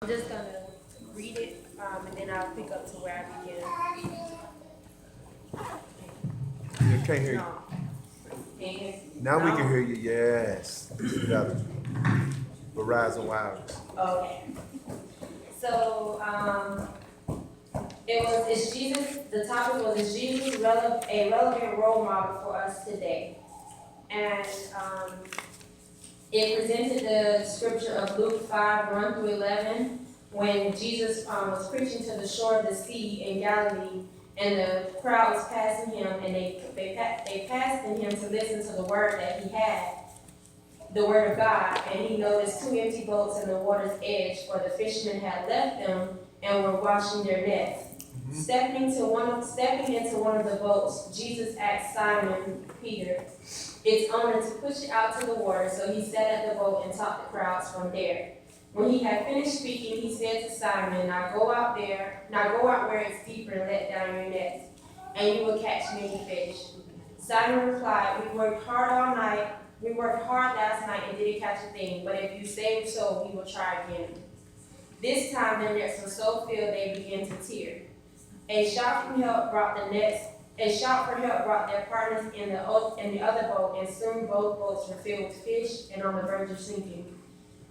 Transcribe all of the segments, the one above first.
just going to read it, and then I'll pick up to where I began. You can't hear you. Now we can hear you. Yes. Better. Verizon Wireless. Okay. So, is Jesus, the topic was, is Jesus a relevant role model for us today? And it presented the scripture of Luke 5:1-11, when Jesus was preaching to the shore of the sea in Galilee, and the crowd was passing him, and they passed in him to listen to the word that he had, the word of God, and he noticed two empty boats in the water's edge, for the fishermen had left them and were washing their nets. Stepping into one of the boats, Jesus asked Simon Peter, its owner, to push it out to the water, so he sat at the boat and taught the crowds from there. When he had finished speaking, he said to Simon, now go out where it's deeper and let down your nets, and you will catch many fish. Simon replied, we worked hard last night and didn't catch a thing, but if you say so, we will try again. This time their nets were so filled they began to tear. A shout for help brought their partners in the other boat, and soon both boats were filled with fish and on the verge of sinking.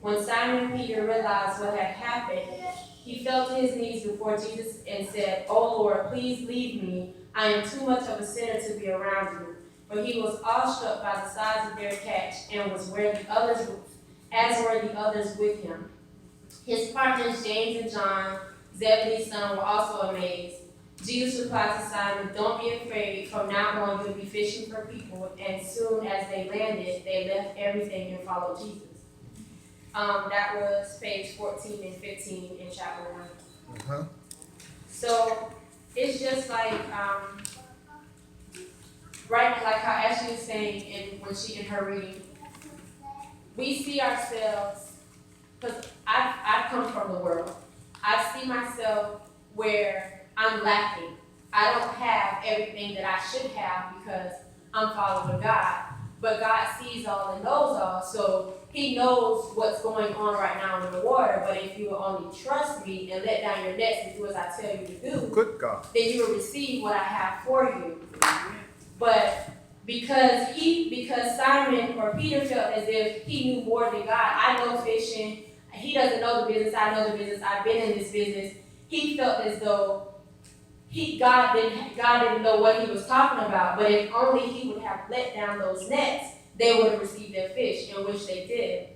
When Simon Peter realized what had happened, he fell to his knees before Jesus and said, "Oh Lord, please leave me. I am too much of a sinner to be around you." But he was awestruck by the size of their catch, and as were the others with him. His partners, James and John, Zebedee's son, were also amazed. Jesus replied to Simon, "Don't be afraid. From now on, you'll be fishing for people." And soon as they landed, they left everything and followed Jesus. That was page 14 and 15 in chapter 1. So it's just like, right, like how Ashley was saying in her reading, we see ourselves, because I've come from the world. I see myself where I'm lacking. I don't have everything that I should have because I'm following God. But God sees all and knows all, so he knows what's going on right now in the water. But if you will only trust me and let down your nets and do as I tell you to do, good God, then you will receive what I have for you. But because Simon or Peter felt as if he knew more than God, I know fishing, he doesn't know the business, I know the business, I've been in this business. He felt as though God didn't know what he was talking about, but if only he would have let down those nets, they would have received their fish, in which they did.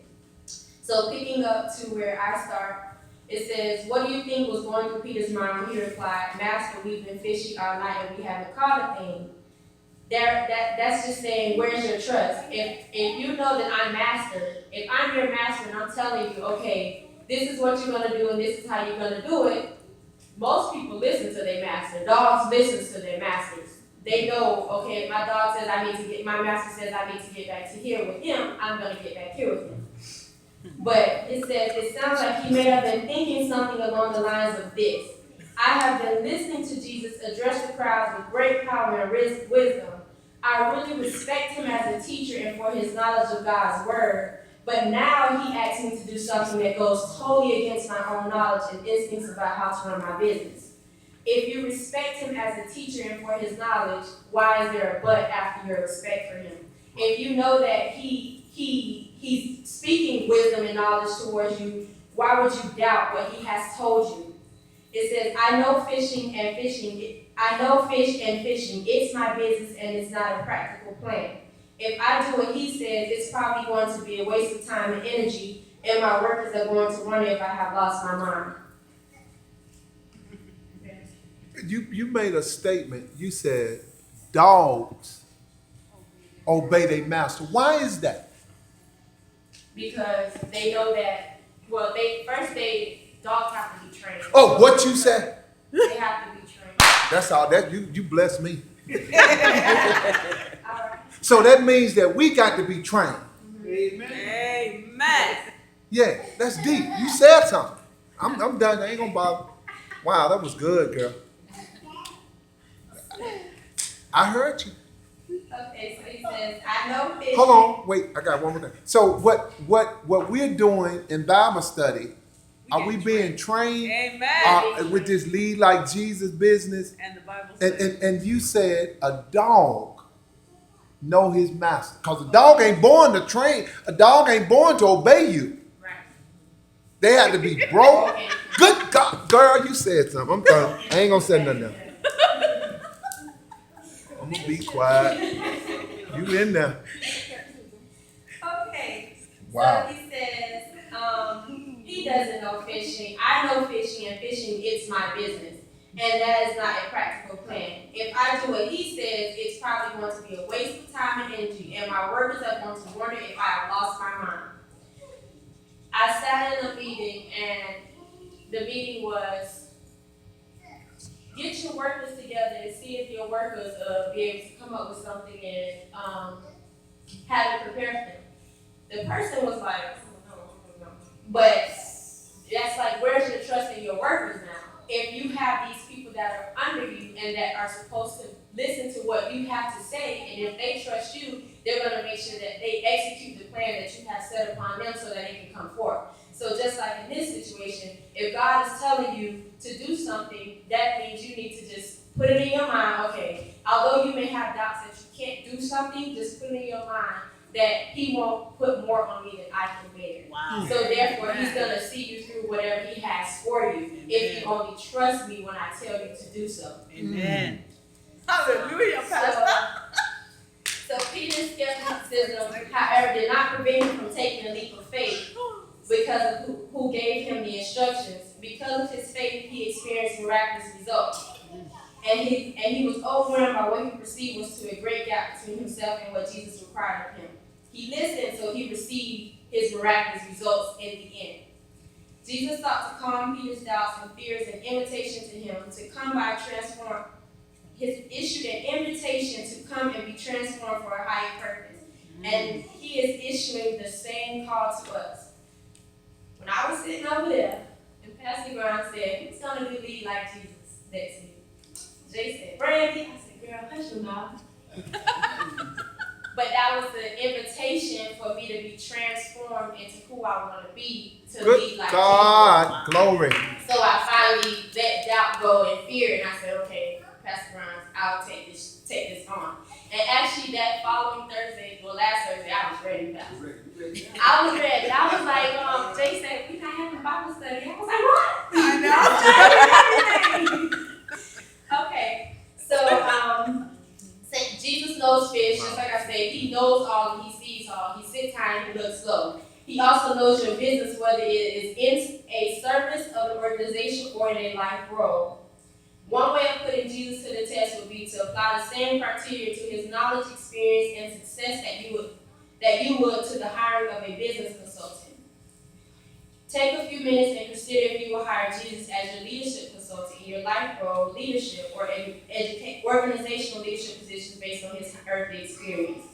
So picking up to where I start, it says, "What do you think was going through Peter's mind when he replied, 'Master, we've been fishing all night and we haven't caught a thing'?" That's just saying, where's your trust? If you know that I'm master, if I'm your master and I'm telling you, okay, this is what you're gonna do and this is how you're gonna do it, most people listen to their master. Dogs listen to their masters. They know, okay, if my master says I need to get back to here with him, I'm gonna get back here with him. But it says, it sounds like he may have been thinking something along the lines of this: I have been listening to Jesus address the crowds with great power and wisdom. I really respect him as a teacher and for his knowledge of God's word. But now he asks me to do something that goes totally against my own knowledge and instincts about how to run my business. If you respect him as a teacher and for his knowledge, why is there a but after your respect for him? If you know that he's speaking wisdom and knowledge towards you, why would you doubt what he has told you? It says, I know fish and fishing. It's my business and it's not a practical plan. If I do what he says, it's probably going to be a waste of time and energy, and my workers are going to wonder if I have lost my mind. You made a statement. You said dogs obey their master. Why is that? Because they know that, well, dogs have to be trained. Oh, what you said? They have to be trained. That's all. That you bless me. All right. So that means that we got to be trained. Amen. Amen. Yeah, that's deep. You said something. I'm done. I ain't gonna bother. Wow, that was good, girl. I heard you. Okay, so he says, I know fish. Hold on, wait. I got one more thing. So what we're doing in Bible study, Are we being trained? Amen. With this lead like Jesus business? And the Bible says. And you said a dog know his master. Because a dog ain't born to train. A dog ain't born to obey you. Right. They had to be broke. Good God, girl, you said something. I'm done. I ain't gonna say nothing else. I'm gonna be quiet. You in there. Okay. Wow. So he says, he doesn't know fishing. I know fishing, and fishing is my business. And that is not a practical plan. If I do what he says, it's probably going to be a waste of time and energy, and my workers are going to wonder if I have lost my mind. I sat in a meeting, and the meeting was, get your workers together and see if your workers be able to come up with something and have it prepared for them. The person was like, oh, no. But that's like, where's your trust in your workers now? If you have these people that are under you and that are supposed to listen to what you have to say, and if they trust you, they're going to make sure that they execute the plan that you have set upon them so that they can come forth. So just like in this situation, if God is telling you to do something, that means you need to just put it in your mind, okay, although you may have doubts that you can't do something, just put it in your mind that he won't put more on me than I can bear. Wow. So therefore, he's going to see you through whatever he has for you. Amen. If you only trust me when I tell you to do so. Amen. Hallelujah, Pastor. So Peter's skepticism, however, did not prevent him from taking a leap of faith because of who gave him the instructions. Because of his faith, he experienced miraculous results. And he was overwhelmed by what he perceived was to a great gap between himself and what Jesus required of him. He listened, so he received his miraculous results in the end. Jesus sought to calm Peter's doubts and fears and invitation to him to come by transform. He issued an invitation to come and be transformed for a higher purpose. And he is issuing the same call to us. When I was sitting over there, and Pastor Brown said, who's going to do lead like Jesus next week? Jay said, Brandi. I said, girl, hush your mouth. But that was the invitation for me to be transformed into who I want to be, to lead like God, Jesus. glory. So I finally let doubt go and fear, and I said, okay, Pastor Brown, I'll take this on. And actually, that following Thursday, last Thursday, I was ready. I was ready. I was like, Jay said, we're not having Bible study. I was like, what? I know. Okay, so Jesus knows fish, just like I said, he knows all and he sees all. He sits high and he looks low. He also knows your business, whether it is in a service of an organization or in a life role. One way of putting Jesus to the test would be to apply the same criteria to his knowledge, experience, and success that you would to the hiring of a business consultant. Take a few minutes and consider if you will hire Jesus as your leadership consultant in your life role, leadership, or organizational leadership positions based on his earthly experience.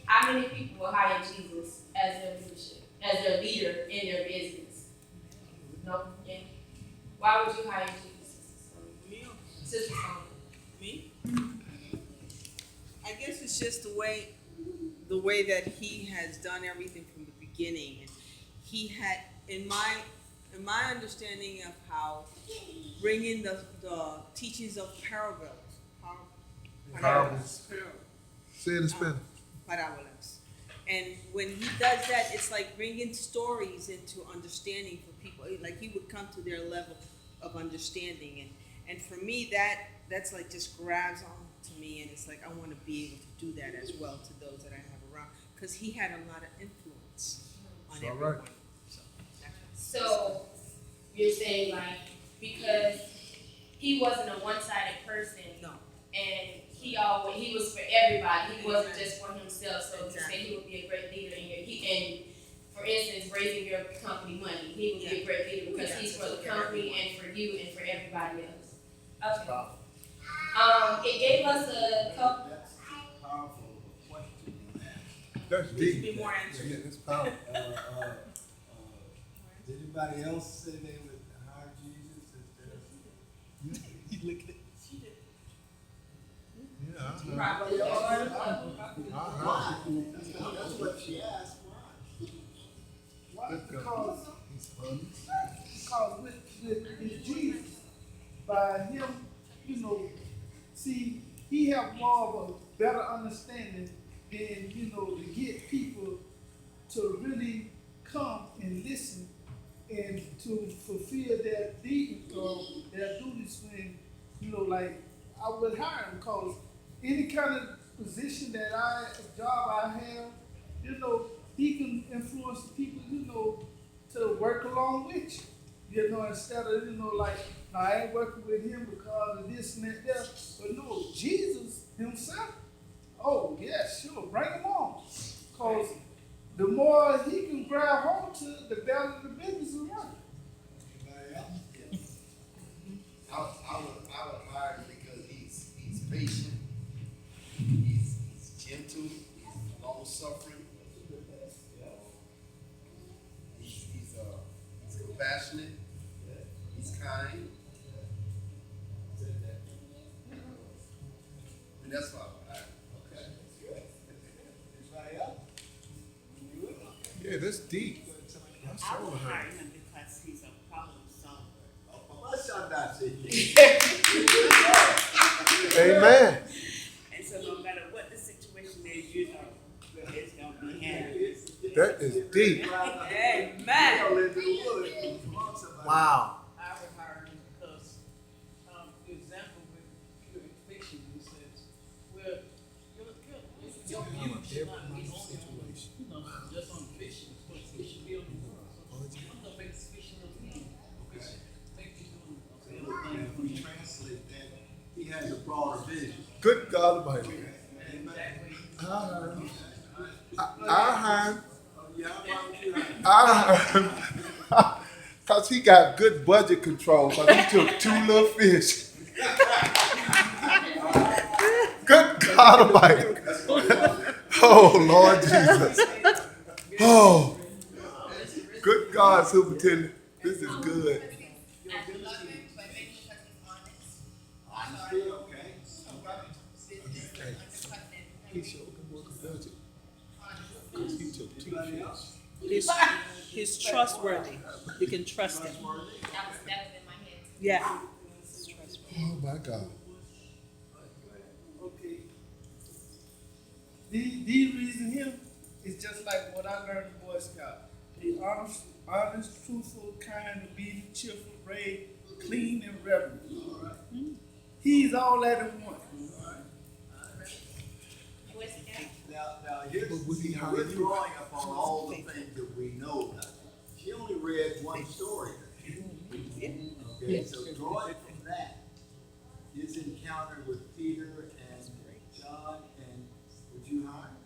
How many people will hire Jesus as their leader in their business? No? Yeah. Why would you hire Jesus? Sister Sonia. Me? I guess it's just the way that he has done everything from the beginning. And he had, in my understanding of how bringing the teachings of parables. Say it in Spanish. Parábolas. And when he does that, it's like bringing stories into understanding for people. Like he would come to their level of understanding. And for me, that's like just grabs on to me. And it's like I want to be able to do that as well to those that I have around. Because he had a lot of influence on everyone. Right. So you're saying like because he wasn't a one-sided person, No. and he was for everybody. He wasn't just for himself. So you say he would be a great leader and for instance, raising your company money, he would be a great leader because he's for the company and for you and for everybody else. Okay. It gave us a couple. That's a powerful question. That's Be deep. more answers. Yeah, it's powerful. Did anybody else say they would hire Jesus? You look at it. Yeah. Probably Lord. That's what she asked. Why? Why? Because he's funny. by him, see, he have more of a better understanding than, to get people to really come and listen and to fulfill their their duties when, like, I would hire him, because any kind of position job I have, he can influence the people, to work along with you, instead of, like, "No, I ain't working with him because of this and that." But no, Jesus himself, oh, yeah, sure, bring him on. Because the more he can grab hold to, the better the business will run. Anybody else? I would hire him because he's patient, he's gentle, he's long suffering, he's compassionate, he's kind. And that's why I would hire him. Okay, good. Anybody else? Yeah, that's deep. I would hire him because he's a problem solver. What's your not saying? Amen. And so no matter what the situation is, you know, it's gonna be handled. That is deep. Amen. Wow. I would hire him because, the example with pure fiction, he says, well, your view should not be on, just on fiction, but it should be on the world. So I'm gonna make this fiction of me. Make you doing, If we translate that, he has a broader vision. Good God Almighty. Because he got good budget control, because he took 2 little fish. Good God Almighty. Oh, Lord Jesus. Oh, good God, Superintendent. This is good. Honesty, okay. He showed him what the budget. Because he took 2 fish. He's trustworthy. You can trust him. That was in my head. Yeah. Oh, my God. Okay. The reason here is just like what I learned in Boy Scout. The honest, truthful, kind, obedient, cheerful, brave, clean, and reverent. All right. He's all that in one. Now here's, we're drawing upon all the things that we know about. She only read one story. Okay, so drawing from that, his encounter with Peter and John, and would you hire?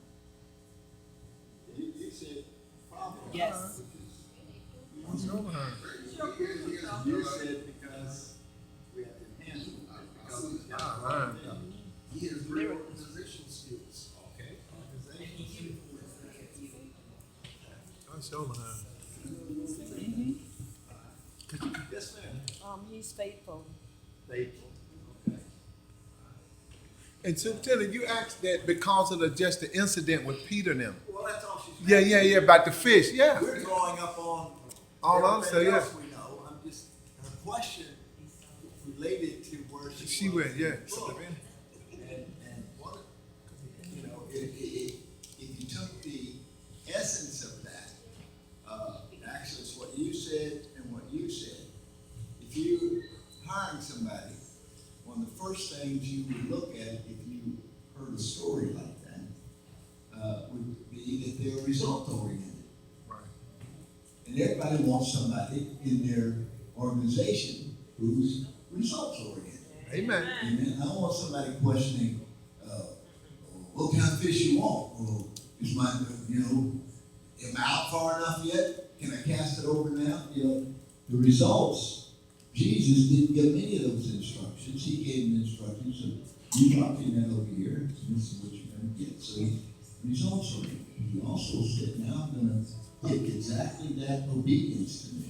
You said probably. Yes. You said because we have to handle it. Because he's got he has real organizational skills. Okay. I show him. Yes, ma'am. He's faithful. Faithful. Okay. And Superintendent, you asked that because of just the incident with Peter and them. Well, that's all she's. Yeah, about the fish, yeah. We're drawing up on All I'm saying, everything yeah. else we know. I'm just, her question related to where she She wants went, yeah. to look. And what, if you took the essence of that, actually it's what you said and what you said. If you hiring somebody, one of the first things you would look at if you heard a story like that, would be that they're result oriented. Right. And everybody wants somebody in their organization who's results oriented. Amen. Amen. I don't want somebody questioning, what kind of fish you want? Or is my, am I out far enough yet? Can I cast it over now? The results, Jesus didn't give any of those instructions. He gave them instructions of, you drop your net over here, and this is what you're going to get. So he results oriented. He also said, now I'm going to take exactly that obedience to me,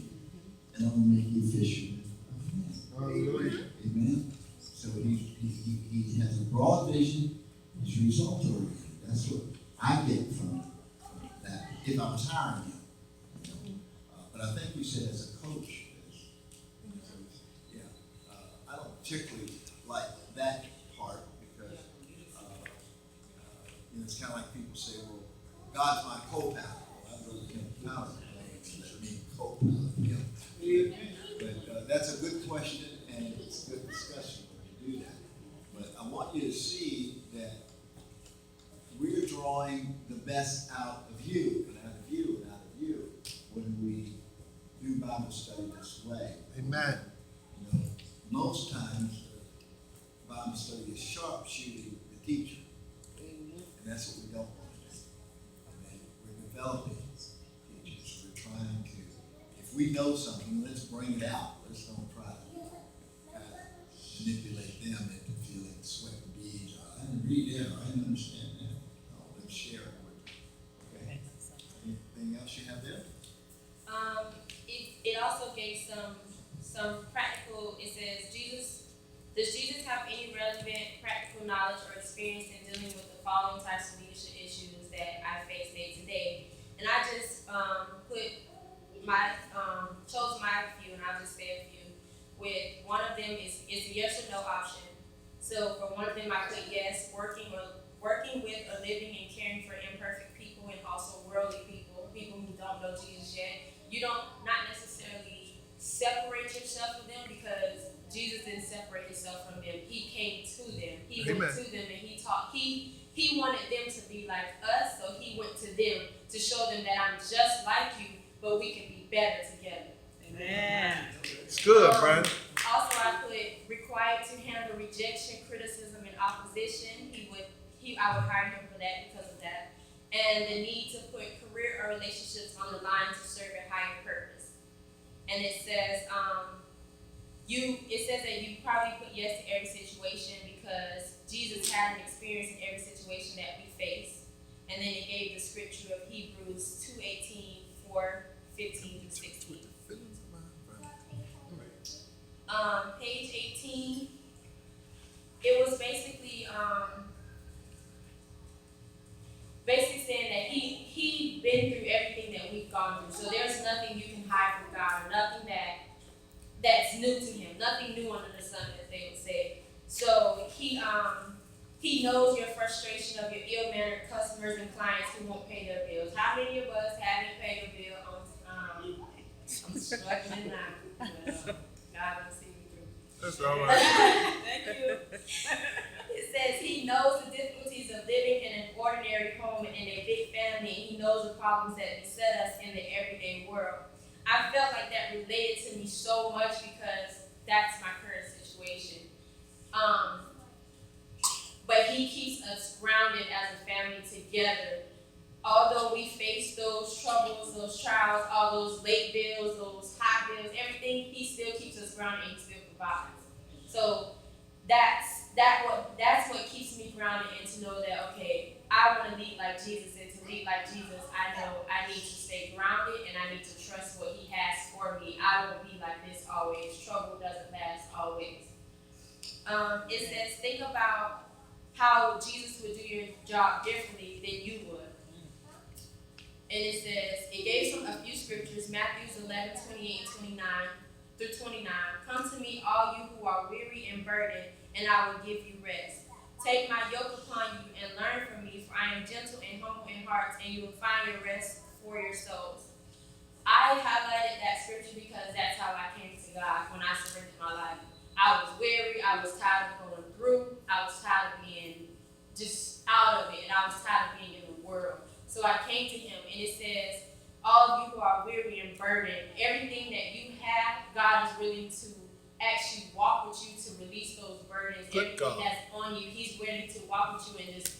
and I'm going to make you fishermen of men. Hallelujah. Amen. So he has a broad vision. He's result oriented. That's what I get from that. If I was hiring him, but I think you said as a coach. Yeah. I don't particularly like that part because it's kind of like people say, well, God's my co-pilot. Well, I'd rather him pilot than let me co-pilot him. But that's a good question, and it's a good discussion when you do that. But I want you to see that we're drawing the best out of you, and out of you, and out of you, when we do Bible study this way. Amen. Most times, Bible study is sharpshooting the teacher. And that's what we don't want to do. I mean, we're developing teachers. We're trying to, if we know something, let's bring it out. Let's don't try to manipulate them into feeling sweat and beads. I didn't read that, or I didn't understand that. No, let's share it with them. Okay? Anything else you have there? It also gave some practical. It says, does Jesus have any relevant practical knowledge or experience in dealing with the following types of leadership issues that I face day to day? And I just chose my few, and I'll just say a few. With one of them is a yes or no option. So for one of them, I put yes, working with or living and caring for imperfect people and also worldly people who don't know Jesus yet. You don't not necessarily separate yourself from them because Jesus didn't separate himself from them. He came to them. He Amen. went to them and he taught. He wanted them to be like us, so he went to them to show them that I'm just like you, but we can be better together. Amen. It's good, Brandi. Also, I put required to handle rejection, criticism, and opposition. I would hire him for that because of that. And the need to put career or relationships on the line to serve a higher purpose. And it says, that you probably put yes to every situation because Jesus had an experience in every situation that we face. And then it gave the scripture of Hebrews 2:18, 4:15 through 16. Page 18, it was basically saying that he been through everything that we've gone through. So there's nothing you can hide from God, or nothing that's new to him, nothing new under the sun, as they would say. So he knows your frustration of your ill-mannered customers and clients who won't pay their bills. How many of us haven't paid a bill on I'm struggling now. God will see me through. That's all right. Thank you. It says he knows the difficulties of living in an ordinary home and a big family, and he knows the problems that beset us in the everyday world. I felt like that related to me so much because that's my current situation. But he keeps us grounded as a family together. Although we face those troubles, those trials, all those late bills, those high bills, everything, he still keeps us grounded and he still provides. So that's what keeps me grounded, and to know that, okay, I want to lead like Jesus, and to lead like Jesus, I know I need to stay grounded and I need to trust what he has for me. I won't be like this always. Trouble doesn't last always. It says, think about how Jesus would do your job differently than you would. And it says, it gave a few scriptures, Matthew 11:28-29 through 29. Come to me, all you who are weary and burdened, and I will give you rest. Take my yoke upon you and learn from me, for I am gentle and humble in heart, and you will find your rest for your souls. I highlighted that scripture because that's how I came to God when I surrendered my life. I was weary, I was tired of going through, I was tired of being just out of it, and I was tired of being in the world. So I came to him, and it says, all of you who are weary and burdened, everything that you have, God is willing to actually walk with you to release those burdens. Good everything God. that's on you, he's willing to walk with you and just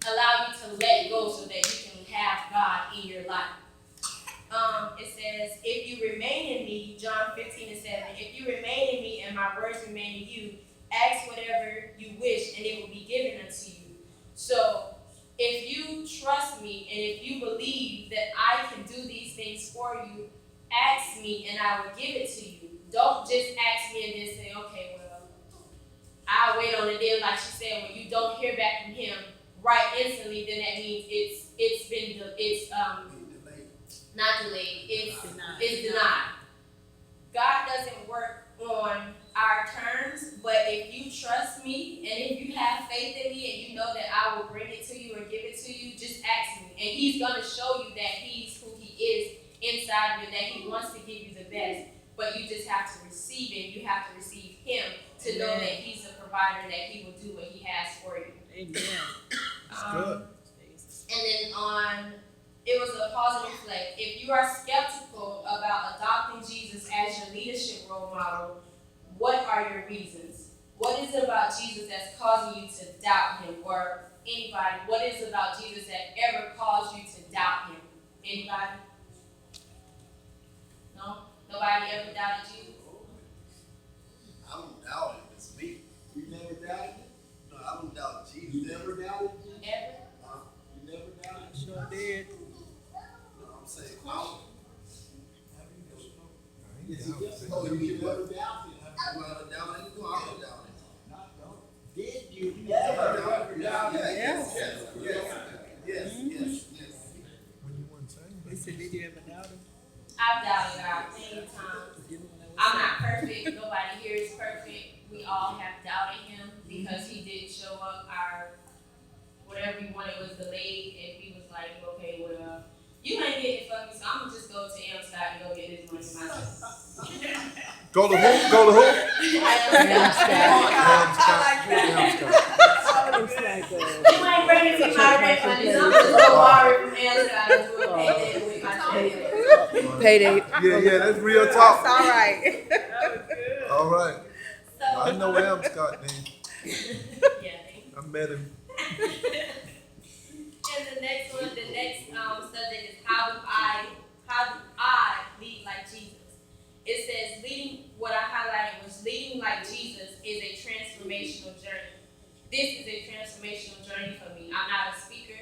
allow you to let go so that you can have God in your life. It says, if you remain in me, John 15:7, if you remain in me and my words remain in you, ask whatever you wish and it will be given unto you. So if you trust me and if you believe that I can do these things for you, ask me and I will give it to you. Don't just ask me and then say, okay, well, I'll wait on it. Then, like she said, when you don't hear back from him right instantly, then that means it's not delayed. It's denied. God doesn't work on our terms, but But if you trust me and if you have faith in me and you know that I will bring it to you or give it to you, just ask me. And he's going to show you that he's who he is inside of you, that he wants to give you the best. But you just have to receive it. You have to receive him to know that he's a provider, that he will do what he has for you. Amen. It's good. And then it was a pause and reflect. If you are skeptical about adopting Jesus as your leadership role model, what are your reasons? What is it about Jesus that's causing you to doubt him? Or anybody, what is it about Jesus that ever caused you to doubt him? Anybody? No? Nobody ever doubted Jesus? I don't doubt it. It's me. You never doubted it? No, I don't doubt Jesus. You never doubted it? Ever? You never doubted it? Sure did. No, I'm saying I don't. Yes, oh, you never doubted it. I'm not a doubt it. No, I don't doubt it. Not don't. Did you never doubted Yes, it? yes. When you weren't saying They said, did you ever doubt him? I've doubted God many times. I'm not perfect. Nobody here is perfect. We all have doubted him because he did show up. Whatever we wanted was delayed, and we was like, okay, well, you ain't getting it for me, so I'm gonna just go to Amscott and go get this money myself. Go to who? Go to who? You ain't bringing me my rent money, so I'm just gonna borrow it from Amscott and do a payday with my check. Payday. Yeah, that's real talk. All right. All right. I So, know Scott then. yeah. I met him. And the next subject is how do I lead like Jesus? It says what I highlighted was leading like Jesus is a transformational journey. This is a transformational journey for me. I'm not a speaker.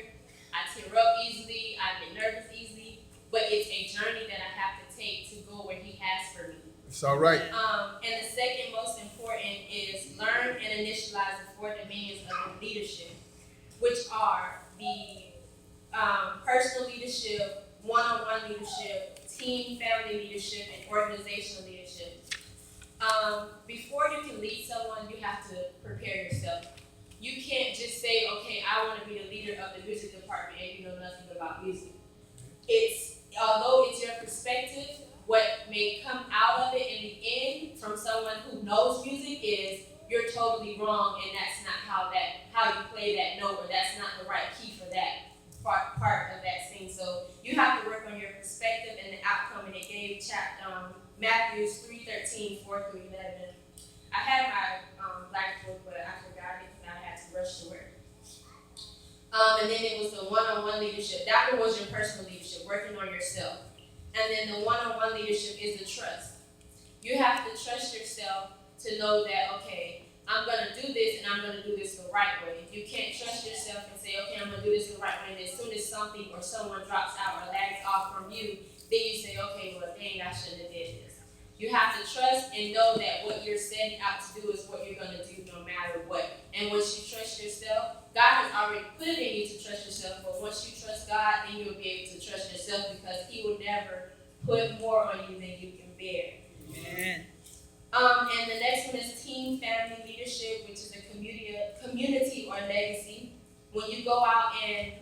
I tear up easily. I get nervous easily. But it's a journey that I have to take to go where he has for me. It's all right. And the second most important is learn and initialize the 4 dominions of leadership, which are the personal leadership, one-on-one leadership, team, family leadership, and organizational leadership. Before you can lead someone, you have to prepare yourself. You can't just say, okay, I want to be the leader of the music department and you know nothing about music. Although it's your perspective, what may come out of it in the end from someone who knows music is you're totally wrong and that's not how you play that note, or that's not the right key for that part of that scene. So you have to work on your perspective and the outcome, and it gave Matthew 3:13, 4-11. I had my black book, but I forgot it because I had to rush to work. And then it was the one-on-one leadership. That one was your personal leadership, working on yourself. And then the one-on-one leadership is the trust. You have to trust yourself to know that, okay, I'm going to do this and I'm going to do this the right way. You can't trust yourself and say, okay, I'm going to do this the right way. And as soon as something or someone drops out or lags off from you, then you say, okay, well, dang, I shouldn't have did this. You have to trust and know that what you're setting out to do is what you're going to do no matter what. And once you trust yourself, God has already put it in you to trust yourself, but once you trust God, then you'll be able to trust yourself because he will never put more on you than you can bear. Amen. And the next one is team family leadership, which is a community or legacy. When you go out and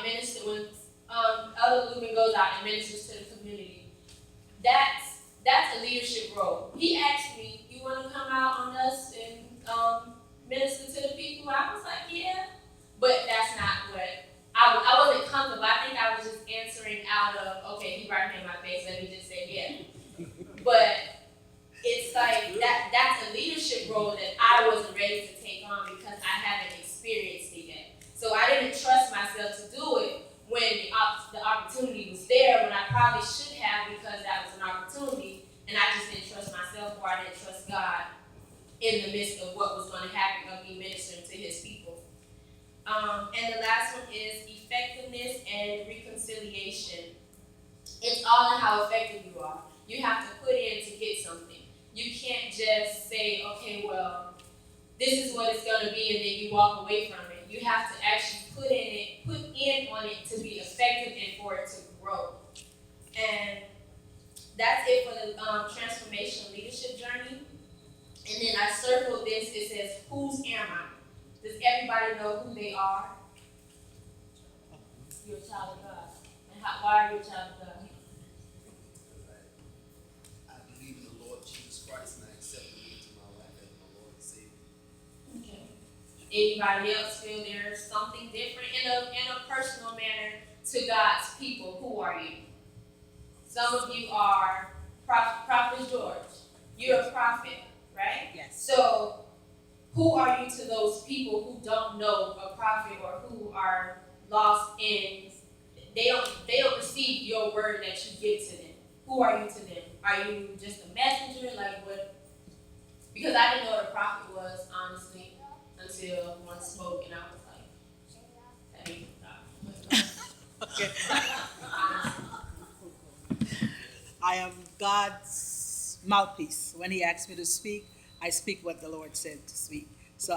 minister, when Elder Lumen goes out and ministers to the community, that's a leadership role. He asked me, "You want to come out on us and minister to the people?" I was like, "Yeah," but that's not what I wasn't comfortable. I think I was just answering out of, okay, he right here in my face, let me just say yeah. But it's like that's a leadership role that I wasn't ready to take on because I haven't experienced it yet. So I didn't trust myself to do it when the opportunity was there, when I probably should have because that was an opportunity, and I just didn't trust myself, or I didn't trust God in the midst of what was going to happen of me ministering to his people. And the last one is effectiveness and reconciliation. It's all in how effective you are. You have to put in to get something. You can't just say, okay, well, this is what it's going to be, and then you walk away from it. You have to actually put in on it to be effective and for it to grow. And that's it for the transformational leadership journey. And everybody know who they are? You're a child of God. And why are you a child of God? I believe in the Lord Jesus Christ and I accept him into my life as my Lord and Savior. Okay. Anybody else feel there's something different in a personal manner to God's people? Who are you? Some of you are Prophet George. You're a prophet, right? Yes. So who are you to those people who don't know a prophet or who are lost in they don't receive your word that you give to them? Who are you to them? Are you just a messenger? Like what? Because I didn't know what a prophet was, honestly, until one spoke and I was like, that ain't God. Okay. Honestly. I am God's mouthpiece. When He asks me to speak, I speak what the Lord said to speak. So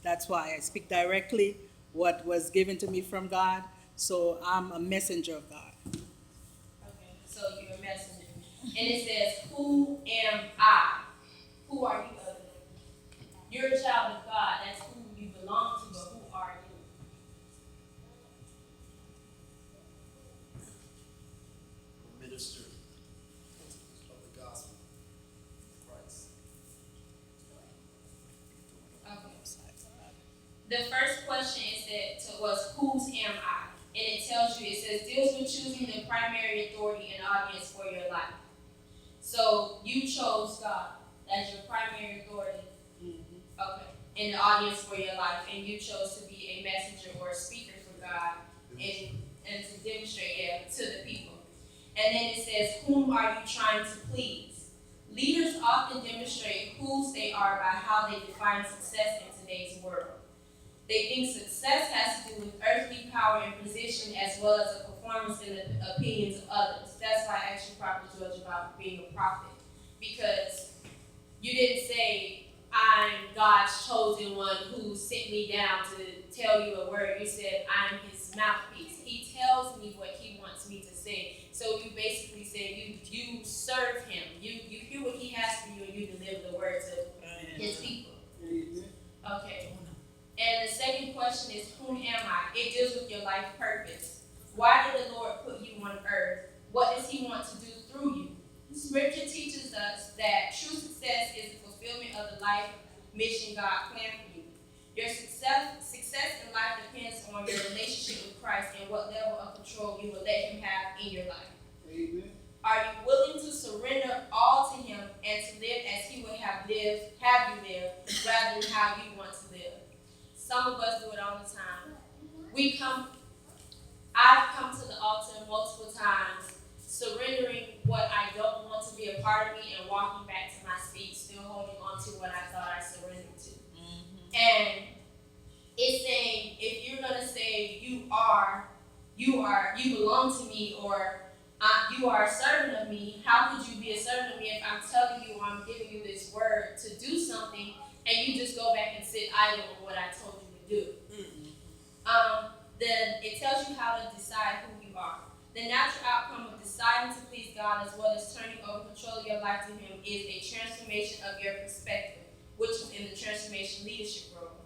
that's why I speak directly what was given to me from God. So I'm a messenger of God. Okay, so you're a messenger. And it says, who am I? Who are you other than? You're a child of God. That's who you belong to, but who are you? I'm a minister of the gospel of Christ. Okay. The first question it said was, whose am I? And it tells you, it says, deals with choosing the primary authority and audience for your life. So you chose God as your primary authority. Okay. In the audience for your life, and you chose to be a messenger or a speaker for God and to demonstrate to the people. And then it says, whom are you trying to please? Leaders often demonstrate whose they are by how they define success in today's world. They think success has to do with earthly power and position as well as a performance in the opinions of others. That's why I asked you, Prophet George, about being a prophet. Because you didn't say, I'm God's chosen one who sent me down to tell you a word. You said, I'm his mouthpiece. He tells me what he wants me to say. So you basically said you serve him. You hear what he has for you and you deliver the word to his people. Okay. And the second question is, whom am I? It deals with your life purpose. Why did the Lord put you on earth? What does he want to do through you? Scripture teaches us that true success is the fulfillment of the life mission God planned for you. Your success in life depends on your relationship with Christ and what level of control you will let him have in your life. Amen. Are you willing to surrender all to him and to live as he would have you live, rather than how you want to live? Some of us do it all the time. I've come to the altar multiple times, surrendering what I don't want to be a part of me and walking back to my seat, still holding on to what I thought I surrendered to. Mm-hmm. And it's saying, if you're gonna say you belong to me, or you are a servant of me, how could you be a servant of me if I'm telling you or I'm giving you this word to do something and you just go back and sit idle on what I told you to do? Mm-hmm. Then it tells you how to decide who you are. The natural outcome of deciding to please God as well as turning over control of your life to him is a transformation of your perspective, which is in the transformation leadership role.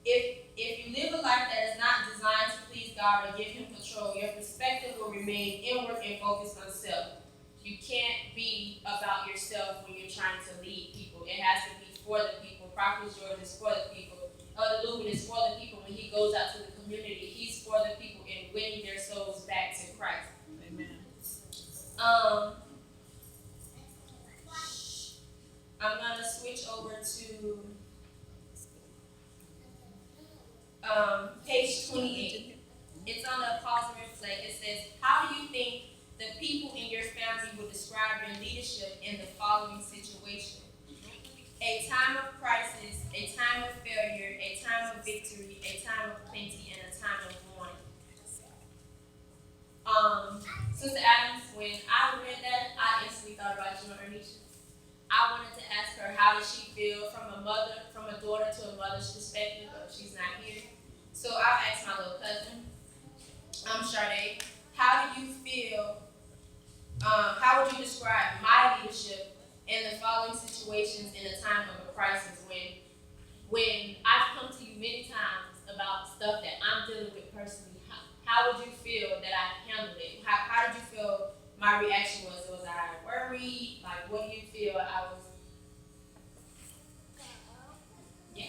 If you live a life that is not designed to please God or give him control, your perspective will remain inward and focused on self. You can't be about yourself when you're trying to lead people. It has to be for the people. Prophet George is for the people. Elder Lumen is for the people. When he goes out to the community, he's for the people and winning their souls back to Christ. Amen. I'm gonna switch over to page 28. It's on the pause and reflect. It says, how do you think the people in your family would describe your leadership in the following situation? A time of crisis, a time of failure, a time of victory, a time of plenty, and a time of mourning. Sister Adams, when I read that, I instantly thought about you and Ernisha. I wanted to ask her, how does she feel from a daughter to a mother's perspective, but she's not here. So I'll ask my little cousin, Sade, how do you feel, how would you describe my leadership in the following situations in a time of a crisis when when I've come to you many times about stuff that I'm dealing with personally, how would you feel that I handled it? How did you feel my reaction was? Was I worried? Like, what do you feel I was? Yeah.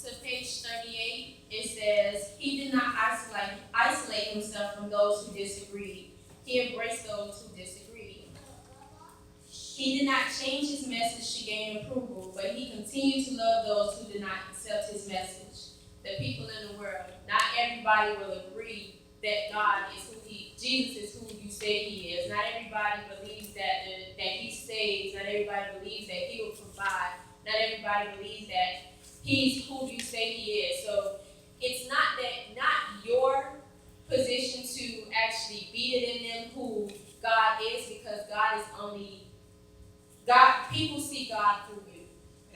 To page 38, it says, he did not isolate himself from those who disagreed. He embraced those who disagreed. He did not change his message to gain approval, but he continued to love those who did not accept his message. The people in the world, not everybody will agree that Jesus is who you say he is. Not everybody believes that he saves. Not everybody believes that he will provide. Not everybody believes that he's who you say he is. So it's not your position to actually beat it in them who God is, because God is only God. People see God through you.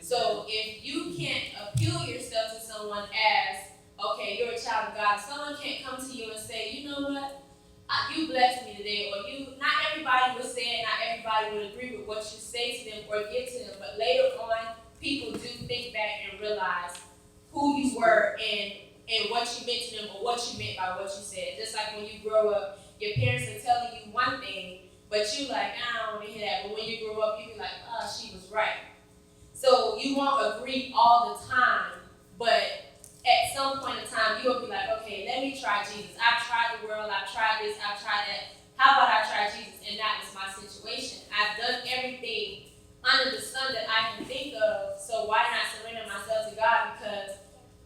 So if you can't appeal yourself to someone as, okay, you're a child of God, someone can't come to you and say, you know what, you blessed me today, or not everybody will say it, not everybody will agree with what you say to them or give to them, but later on, people do think back and realize who you were and what you meant to them, or what you meant by what you said. Just like when you grow up, your parents are telling you one thing, but you like, I don't want to hear that. But when you grow up, you be like, oh, she was right. So you won't agree all the time, but at some point in time, you'll be like, okay, let me try Jesus. I've tried the world, I've tried this, I've tried that. How about I try Jesus? And that was my situation. I've done everything under the sun that I can think of, so why not surrender myself to God? Because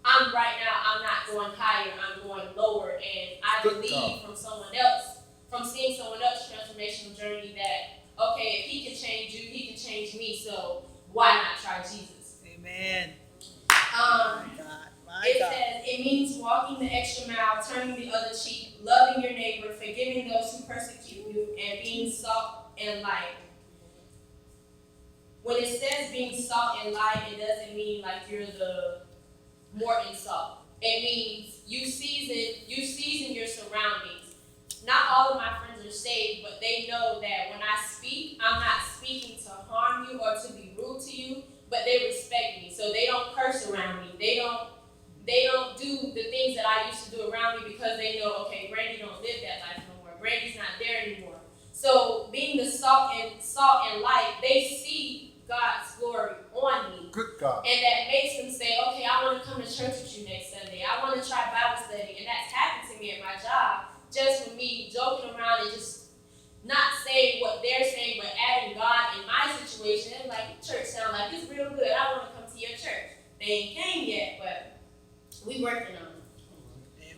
I'm not going higher, I'm going lower, and I believe from seeing someone else's transformational journey that, okay, if he can change you, he can change me, so why not try Jesus? Amen. It says it means walking the extra mile, turning the other cheek, loving your neighbor, forgiving those who persecute you, and being salt and light. When it says being salt and light, it doesn't mean like you're the Morton salt. It means you season your surroundings. Not all of my friends are saved, but they know that when I speak, I'm not speaking to harm you or to be rude to you, but they respect me. So they don't curse around me. They don't do the things that I used to do around me, because they know, okay, Brandi don't live that life no more. Brandi's not there anymore. So being the salt and light, they see God's glory on me. Good God. And that makes them say, okay, I want to come to church with you next Sunday. I want to try Bible study. And that's happened to me at my job, just for me joking around and just not saying what they're saying, but adding God in my situation. And like, your church sound like it's real good. I want to come to your church. They ain't came yet, but we working on it.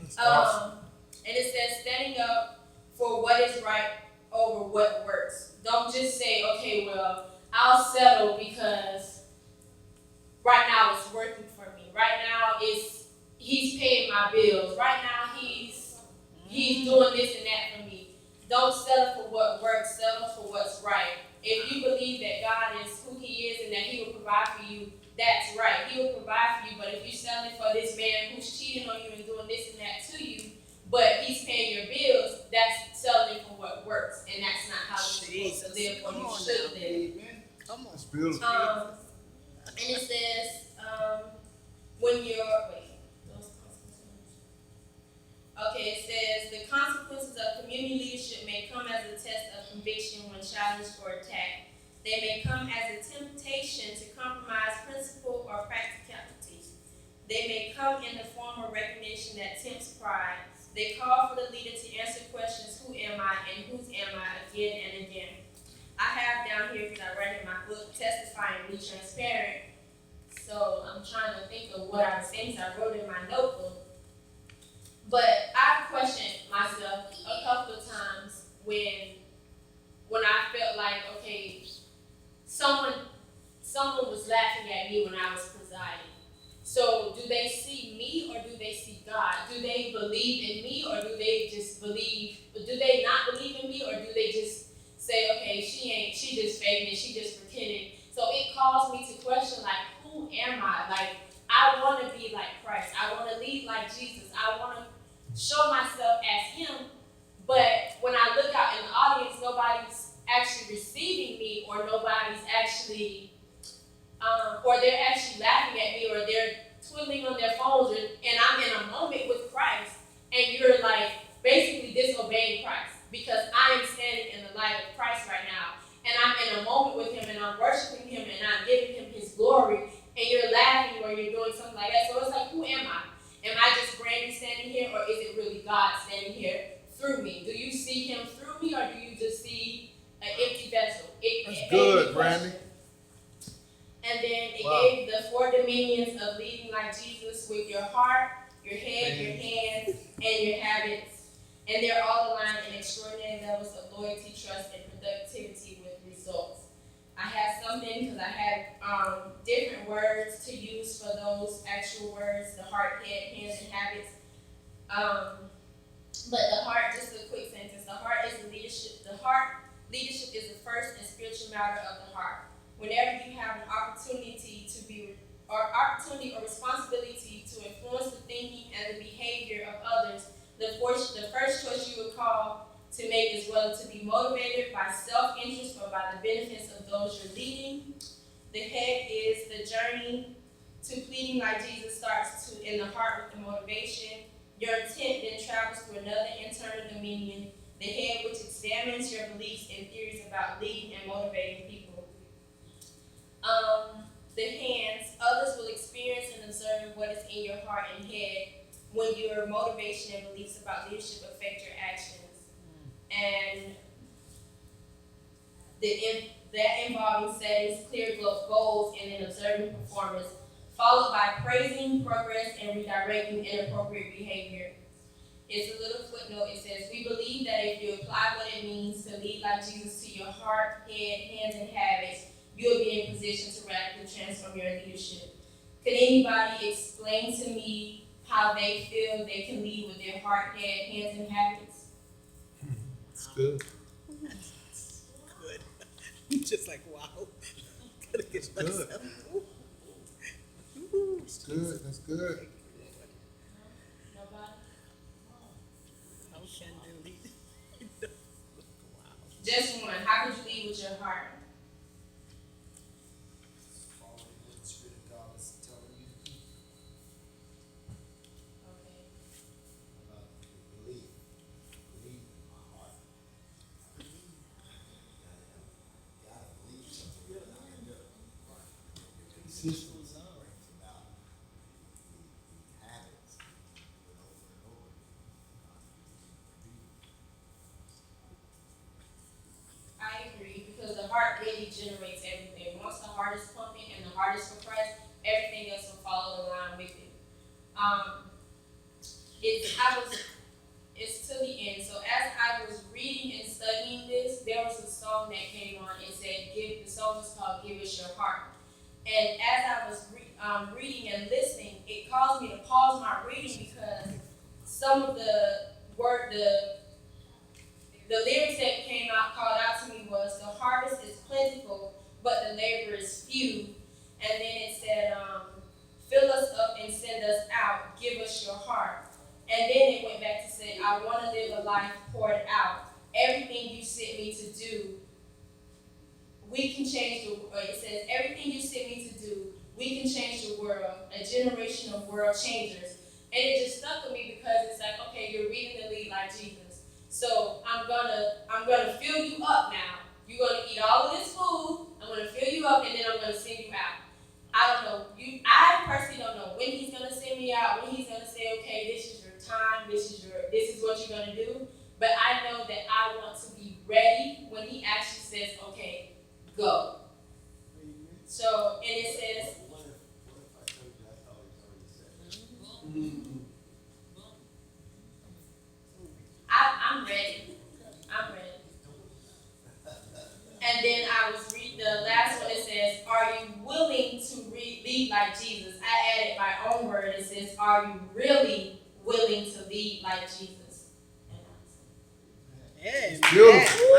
And it says standing up for what is right over what works. Don't just say, okay, well, I'll settle because right now it's working for me. Right now he's paying my bills. Right now he's doing this and that for me. Don't settle for what works, settle for what's right. If you believe that God is who he is and that he will provide for you, that's right. He will provide for you. But if you're settling for this man who's cheating on you and doing this and that to you, but he's paying your bills, that's settling for what works. And that's not how you're supposed to live, or you should live. Come on. That's beautiful. And it says, when you're, it says, the consequences of community leadership may come as a test of conviction when challenged or attacked. They may come as a temptation to compromise principle or practicality. They may come in the form of recognition that tempts pride. They call for the leader to answer questions, who am I and whose am I, again and again. I have down here, because I read in my book, testify and be transparent. So I'm trying to think of what are the things I wrote in my notebook. But I've questioned myself a couple of times when I felt like, okay, someone was laughing at me when I was presiding. So do they see me or do they see God? Do they believe in me or do they just believe, do they not believe in me or do they just say, okay, she just faking it, she just pretending. So it calls me to question, like, who am I? Like, I want to be like Christ. I want to lead like Jesus. I want to show myself as him. But when I look out in the audience, nobody's actually receiving me or nobody's actually or they're actually laughing at me, or they're twiddling on their phones, and I'm in a moment with Christ, and you're like basically disobeying Christ because I am standing in the light of Christ right now, and I'm in a moment with him, and I'm worshiping him, and I'm giving him his glory, and you're laughing or you're doing something like that. So it's like, who am I? Am I just Brandi standing here, or is it really God standing here through me? Do you see him through me, or do you just see an empty vessel? That's good, Brandi. And then it Wow. gave the 4 dominions of leading like Jesus with your heart, your head, your hands, and your habits. And they're all aligned in extraordinary levels of loyalty, trust, and productivity with results. I have something because I have different words to use for those actual words, the heart, head, hands, and habits. But the heart, just a quick sentence, the heart is the leadership. The heart leadership is the first and spiritual matter of the heart. Whenever you have an opportunity or responsibility to influence the thinking and the behavior of others, the first choice you would call to make is whether to be motivated by self-interest or by the benefits of those you're leading. The head is the journey to pleading like Jesus starts in the heart with the motivation. Your intent then travels through another internal dominion, the head, which examines your beliefs and theories about leading and motivating people. The hands, others will experience and observe what is in your heart and head when your motivation and beliefs about leadership affect your actions. And that involving settings, clear goals, and then observing performance, followed by praising progress and redirecting inappropriate behavior. It's a little footnote. It says, we believe that if you apply what it means to lead like Jesus to your heart, head, hands, and habits, you'll be in position to radically transform your leadership. Could anybody explain to me how they feel they can lead with their heart, head, hands, and habits? It's good. Good. Just like, wow. Gotta get Good. myself. That's good. That's good. Nobody? How can they lead? Wow. Just one. How could you lead with your heart? Following what the Spirit of God is telling you to do. Okay. About believe in my heart. Gotta believe something. You're not gonna do it. Consistency brings about the habits over and over. I agree, because the heart really generates everything. Once the heart is pumping and the heart is for Christ, everything else will follow the line with it. It's to the end. So as I was reading and studying this, there was a song that came on and said, the song is called Give Us Your Heart. And as I was reading and listening, it caused me to pause my reading because some of the lyrics that called out to me was, the harvest is plentiful, but the labor is few. And then it said, fill us up and send us out, give us your heart. And then it went back to say, I want to live a life poured out. Everything you sent me to do, we can change the world. It says, everything you sent me to do, we can change the world, a generation of world changers. And it just stuck with me because it's like, okay, you're reading the lead like Jesus. So I'm gonna fill you up now. You're gonna eat all of this food. I'm gonna fill you up, and then I'm gonna send you out. I don't know. I personally don't know when he's gonna send me out. When he's gonna say, okay, this is your time. This is what you're gonna do. But I know that I want to be ready when he actually says, okay, go. So, and it says, What if I told you that's all he's already said? I'm ready. I'm ready. And then I was reading the last one. It says, are you willing to lead like Jesus? I added, by our own word, it says, are you really willing to lead like Jesus? Yeah. Beautiful.